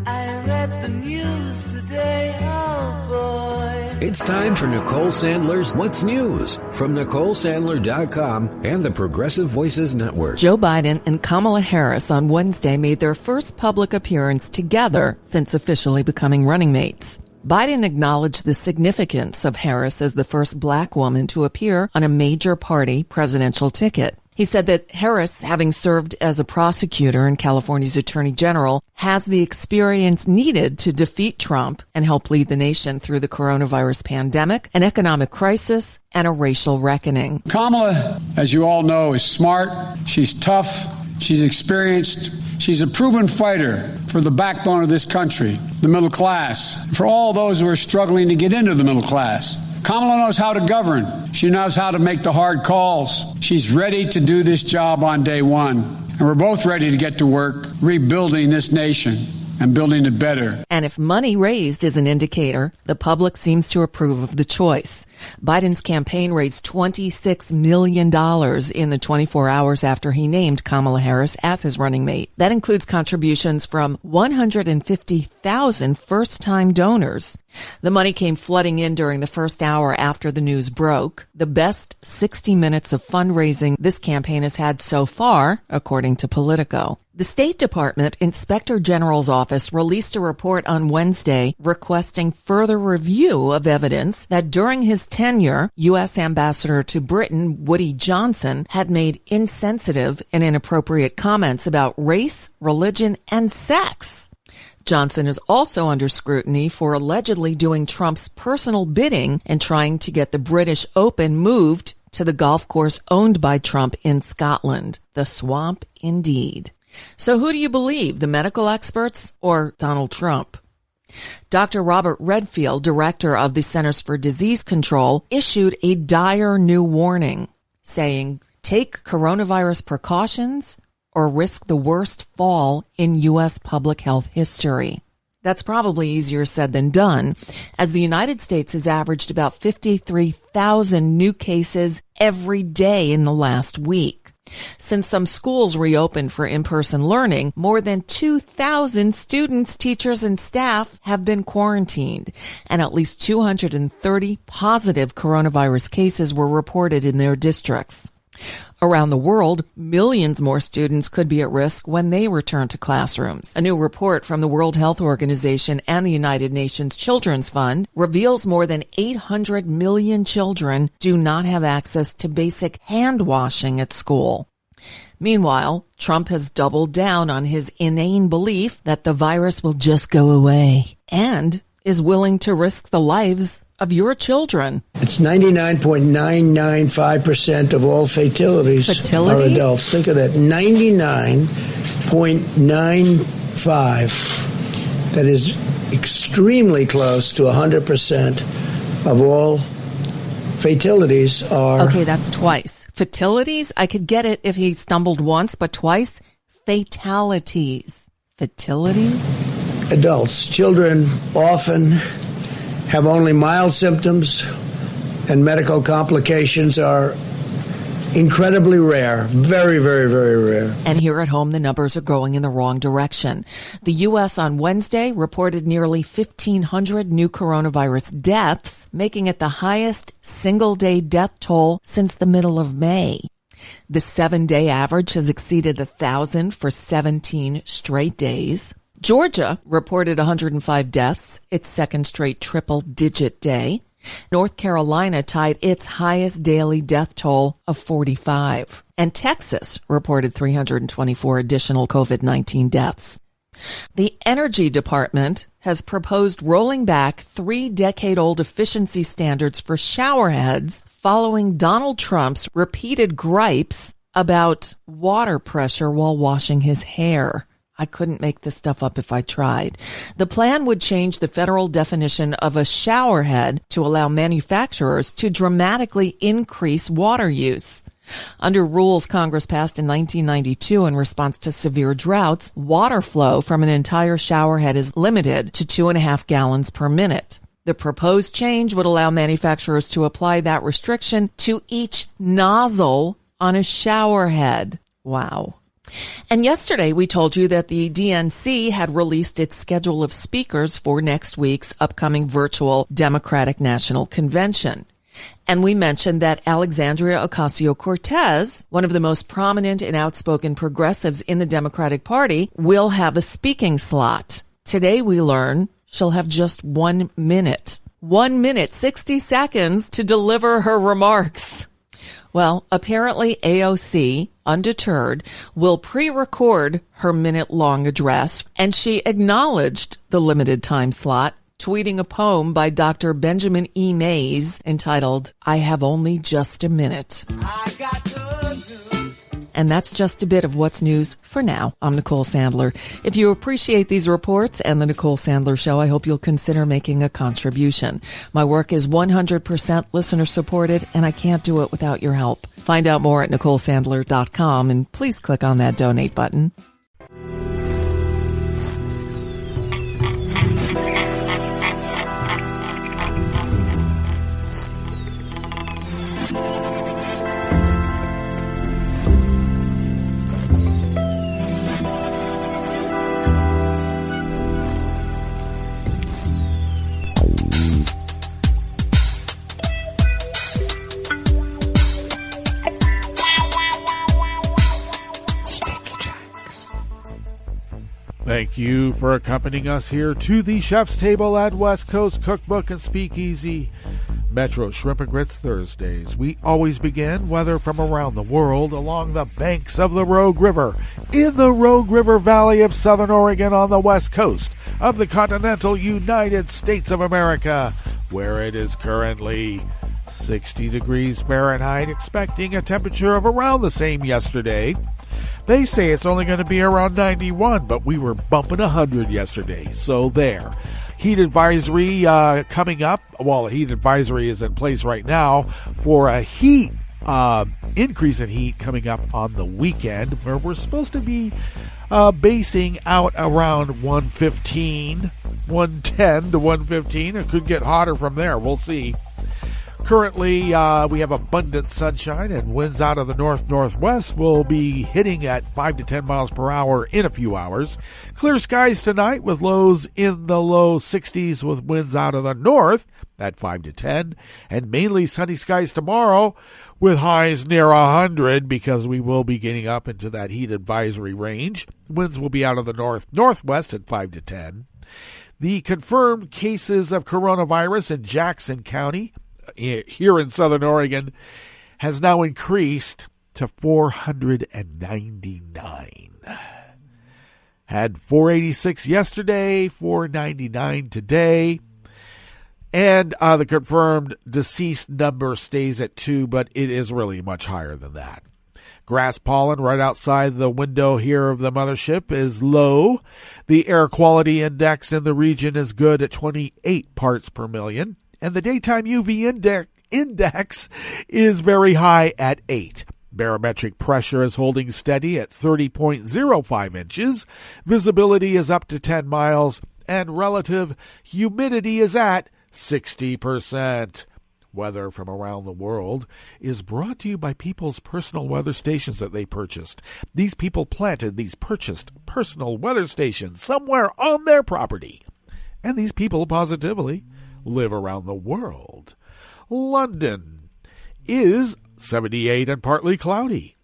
Speaker 1: I read the news today, oh boy.
Speaker 21: It's time for Nicole Sandler's What's News from NicoleSandler.com and the Progressive Voices Network.
Speaker 22: Joe Biden and Kamala Harris on Wednesday made their first public appearance together since officially becoming running mates. Biden acknowledged the significance of Harris as the first black woman to appear on a major party presidential ticket. He said that Harris, having served as a prosecutor and California's attorney general, has the experience needed to defeat Trump and help lead the nation through the coronavirus pandemic, an economic crisis, and a racial reckoning.
Speaker 23: Kamala, as you all know, is smart. She's tough. She's experienced. She's a proven fighter for the backbone of this country, the middle class, for all those who are struggling to get into the middle class. Kamala knows how to govern. She knows how to make the hard calls. She's ready to do this job on day one. And we're both ready to get to work rebuilding this nation and building it better.
Speaker 22: And if money raised is an indicator, the public seems to approve of the choice. Biden's campaign raised $26 million in the 24 hours after he named Kamala Harris as his running mate. That includes contributions from 150,000 first-time donors. The money came flooding in during the first hour after the news broke. The best 60 minutes of fundraising this campaign has had so far, according to Politico. The State Department Inspector General's office released a report on Wednesday requesting further review of evidence that during his tenure, U.S. Ambassador to Britain Woody Johnson had made insensitive and inappropriate comments about race, religion, and sex. Johnson is also under scrutiny for allegedly doing Trump's personal bidding and trying to get the British Open moved to the golf course owned by Trump in Scotland. The swamp, indeed. So who do you believe, the medical experts or Donald Trump? Dr. Robert Redfield, director of the Centers for Disease Control, issued a dire new warning, saying, take coronavirus precautions or risk the worst fall in U.S. public health history. That's probably easier said than done, as the United States has averaged about 53,000 new cases every day in the last week. Since some schools reopened for in-person learning, more than 2,000 students, teachers, and staff have been quarantined, and at least 230 positive coronavirus cases were reported in their districts. Around the world, millions more students could be at risk when they return to classrooms. A new report from the World Health Organization and the United Nations Children's Fund reveals more than 800 million children do not have access to basic hand washing at school. Meanwhile, Trump has doubled down on his inane belief that the virus will just go away and is willing to risk the lives of your children.
Speaker 24: It's 99.995% of all fatalities are adults. Think of that, 99.95. That is extremely close to 100% of all fatalities are...
Speaker 22: Okay, that's twice. Fatalities? I could get it if he stumbled once, but twice? Fatalities. Fatalities?
Speaker 24: Adults. Children often have only mild symptoms, and medical complications are incredibly rare. Very, very, very rare.
Speaker 22: And here at home, the numbers are going in the wrong direction. The U.S. on Wednesday reported nearly 1,500 new coronavirus deaths, making it the highest single-day death toll since the middle of May. The 7-day average has exceeded 1,000 for 17 straight days. Georgia reported 105 deaths, its second straight triple-digit day. North Carolina tied its highest daily death toll of 45. And Texas reported 324 additional COVID-19 deaths. The Energy Department has proposed rolling back 3-decade-old efficiency standards for showerheads following Donald Trump's repeated gripes about water pressure while washing his hair. I couldn't make this stuff up if I tried. The plan would change the federal definition of a shower head to allow manufacturers to dramatically increase water use. Under rules Congress passed in 1992 in response to severe droughts, water flow from an entire shower head is limited to 2.5 gallons per minute. The proposed change would allow manufacturers to apply that restriction to each nozzle on a shower head. Wow. And yesterday we told you that the DNC had released its schedule of speakers for next week's upcoming virtual Democratic National Convention. And we mentioned that Alexandria Ocasio-Cortez, one of the most prominent and outspoken progressives in the Democratic Party, will have a speaking slot. Today we learn she'll have just 1 minute. 1 minute, 60 seconds to deliver her remarks. Well, apparently AOC, undeterred, will pre-record her minute-long address, and she acknowledged the limited time slot, tweeting a poem by Dr. Benjamin E. Mays entitled, I Have Only Just a Minute. And that's just a bit of what's news for now. I'm Nicole Sandler. If you appreciate these reports and the Nicole Sandler Show, I hope you'll consider making a contribution. My work is 100% listener supported, and I can't do it without your help. Find out more at NicoleSandler.com, and please click on that donate button.
Speaker 2: Thank you for accompanying us here to the Chef's Table at West Coast Cookbook and Speakeasy Metro Shrimp and Grits Thursdays. We always begin weather from around the world along the banks of the Rogue River in the Rogue River Valley of Southern Oregon on the west coast of the continental United States of America, where it is currently 60 degrees Fahrenheit, expecting a temperature of around the same yesterday. They say it's only going to be around 91, but we were bumping 100 yesterday, so there. Heat advisory coming up. Well, a heat advisory is in place right now for a heat increase in heat coming up on the weekend, where we're supposed to be basing out around 110 to 115. It could get hotter from there. We'll see. Currently, we have abundant sunshine, and winds out of the north-northwest will be hitting at 5 to 10 miles per hour in a few hours. Clear skies tonight with lows in the low 60s with winds out of the north at 5 to 10, and mainly sunny skies tomorrow with highs near 100 because we will be getting up into that heat advisory range. Winds will be out of the north-northwest at 5 to 10. The confirmed cases of coronavirus in Jackson County here in Southern Oregon has now increased to 499. Had 486 yesterday, 499 today. And the confirmed deceased number stays at 2, but it is really much higher than that. Grass pollen right outside the window here of the mothership is low. The air quality index in the region is good at 28 parts per million. And the daytime UV index is very high at 8. Barometric pressure is holding steady at 30.05 inches. Visibility is up to 10 miles. And relative humidity is at 60%. Weather from around the world is brought to you by people's personal weather stations that they purchased. These people planted these purchased personal weather stations somewhere on their property. And these people positively live around the world. London is 78 and partly cloudy.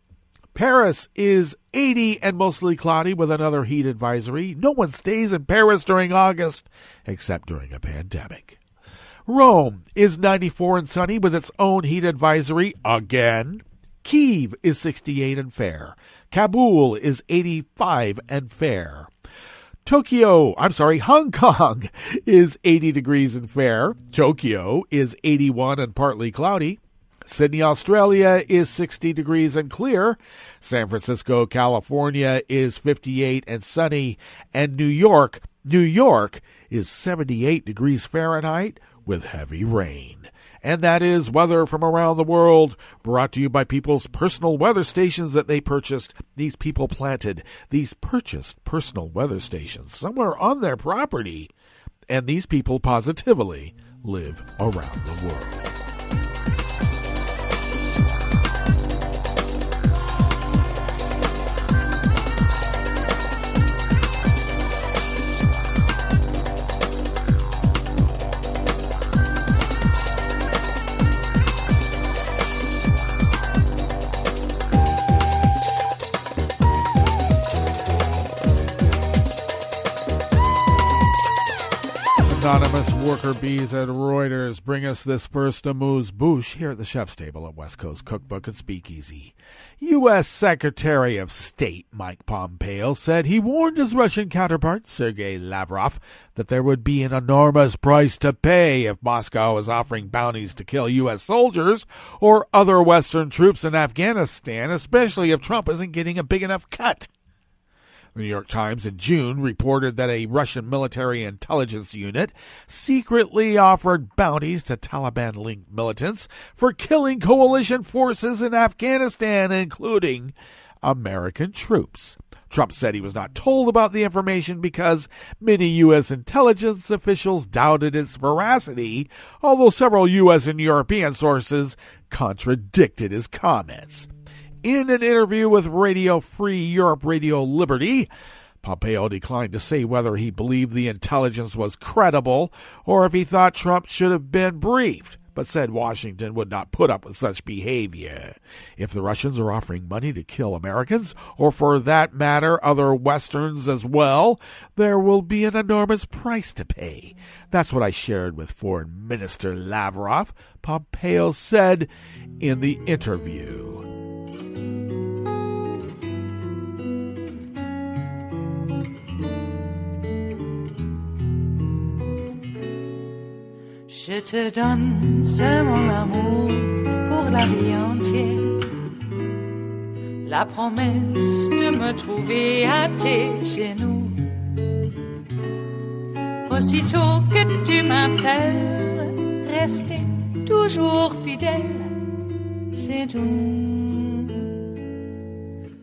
Speaker 2: Paris is 80 and mostly cloudy with another heat advisory. No one stays in Paris during August except during a pandemic. Rome is 94 and sunny with its own heat advisory again. Kyiv is 68 and fair. Kabul is 85 and fair. Hong Kong is 80 degrees and fair. Tokyo is 81 and partly cloudy. Sydney, Australia is 60 degrees and clear. San Francisco, California is 58 and sunny. And New York is 78 degrees Fahrenheit with heavy rain. And that is weather from around the world, brought to you by people's personal weather stations that they purchased. These people planted these purchased personal weather stations somewhere on their property. And these people positively live around the world. Anonymous worker bees at Reuters bring us this first amuse-bouche here at the Chef's Table at West Coast Cookbook and Speakeasy. U.S. Secretary of State Mike Pompeo said he warned his Russian counterpart, Sergei Lavrov, that there would be an enormous price to pay if Moscow was offering bounties to kill U.S. soldiers or other Western troops in Afghanistan, especially if Trump isn't getting a big enough cut. The New York Times in June reported that a Russian military intelligence unit secretly offered bounties to Taliban-linked militants for killing coalition forces in Afghanistan, including American troops. Trump said he was not told about the information because many U.S. intelligence officials doubted its veracity, although several U.S. and European sources contradicted his comments. In an interview with Radio Free Europe Radio Liberty, Pompeo declined to say whether he believed the intelligence was credible or if he thought Trump should have been briefed, but said Washington would not put up with such behavior. If the Russians are offering money to kill Americans, or for that matter other Westerns as well, there will be an enormous price to pay. That's what I shared with Foreign Minister Lavrov, Pompeo said in the interview.
Speaker 1: Je te donne ce mon amour pour la vie entière. La promesse de me trouver à tes genoux. Aussitôt que tu m'appelles, rester toujours fidèle. C'est tout,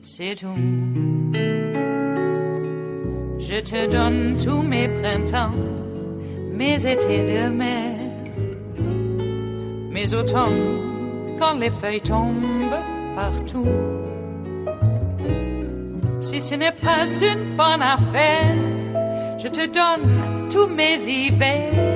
Speaker 1: c'est tout. Je te donne tous mes printemps, mes étés de mer. Mais automne, quand les feuilles tombent partout, si ce n'est pas une bonne affaire, je te donne tous mes hivers.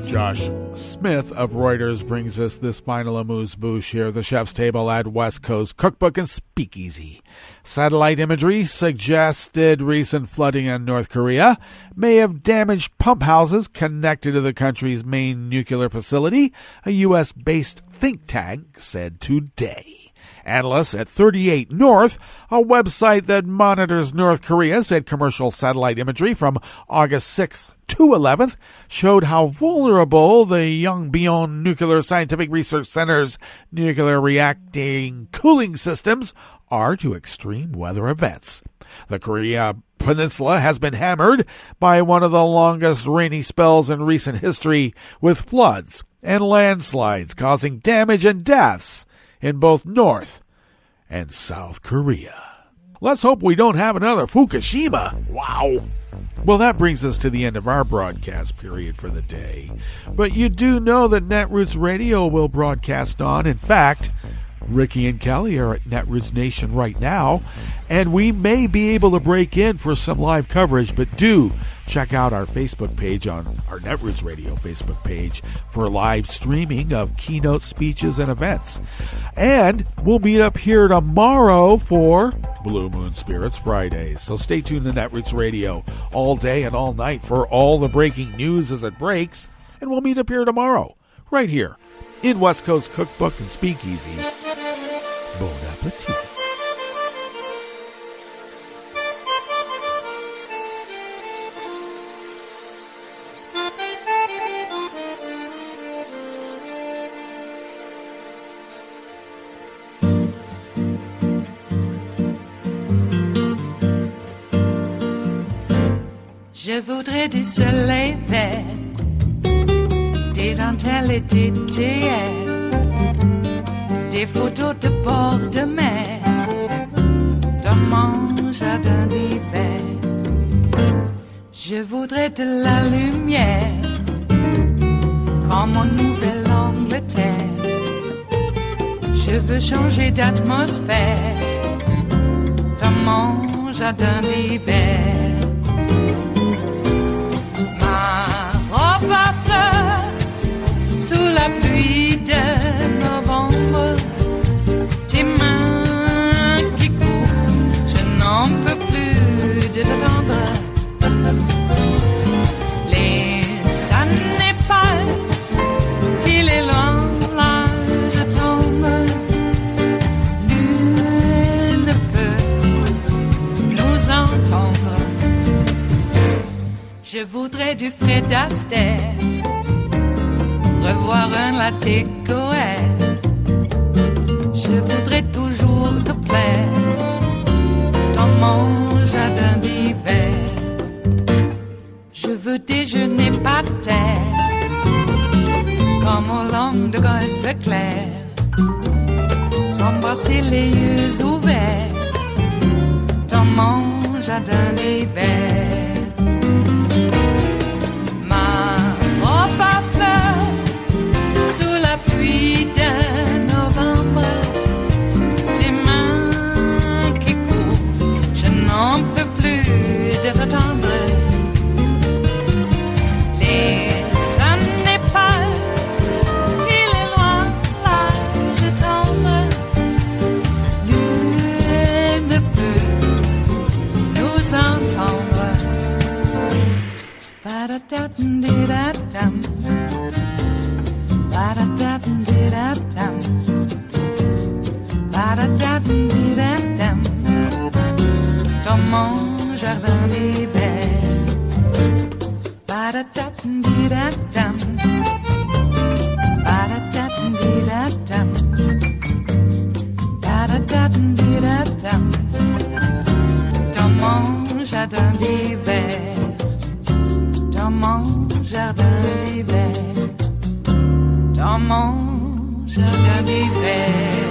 Speaker 2: Josh Smith of Reuters brings us this final amuse-bouche here, the Chef's Table at West Coast Cookbook and Speakeasy. Satellite imagery suggested recent flooding in North Korea may have damaged pump houses connected to the country's main nuclear facility, a U.S.-based think tank said today. Analysts at 38 North, a website that monitors North Korea, said commercial satellite imagery from August 6th to 11th showed how vulnerable the Yongbyon Nuclear Scientific Research Center's nuclear reacting cooling systems are to extreme weather events. The Korea Peninsula has been hammered by one of the longest rainy spells in recent history, with floods and landslides causing damage and deaths in both North and South Korea. Let's hope we don't have another Fukushima. Wow. Well, that brings us to the end of our broadcast period for the day. But you do know that Netroots Radio will broadcast on. In fact, Ricky and Kelly are at Netroots Nation right now, and we may be able to break in for some live coverage, but do check out our Facebook page on our Netroots Radio Facebook page for live streaming of keynote speeches and events. And we'll meet up here tomorrow for Blue Moon Spirits Fridays. So stay tuned to Netroots Radio all day and all night for all the breaking news as it breaks. And we'll meet up here tomorrow, right here in West Coast Cookbook and Speakeasy. Bon appetit.
Speaker 1: Je voudrais du soleil vert, des dentelles et des théières, des photos de bord de mer, dans mon jardin d'hiver. Je voudrais de la lumière, comme en Nouvelle-Angleterre. Je veux changer d'atmosphère, dans mon jardin d'hiver. Ma fleur sous la pluie de novembre, tes mains qui courent, je n'en peux plus de t'attendre. Les années passent, il est loin, là je tombe. Nul ne peut nous entendre. Je voudrais du Fred Astaire, revoir un latte Goël. Je voudrais toujours te plaire, dans mon jardin d'hiver. Je veux déjeuner par terre, comme au long de golfe clair, t'embrasser les yeux ouverts, dans mon jardin d'hiver. Pluie de novembre, tes mains qui courent, je n'en peux plus de t'attendre. Les années passent, il est loin, là je tombe. Nul ne peut nous entendre. Ba-da-da-dum-di-da-dum. Ba-da-da-dum-di-da-dum. Ba-da-da-dum-di-da-dum. Dans mon jardin d'hiver. Ba-da-da-dum-di-da-dum. Ba-da-da-dum-di-da-dum. Ba-da-da-dum-di-da-dum. Dans mon jardin d'hiver. Dans mon jardin d'hiver. Dans mon jardin d'hiver.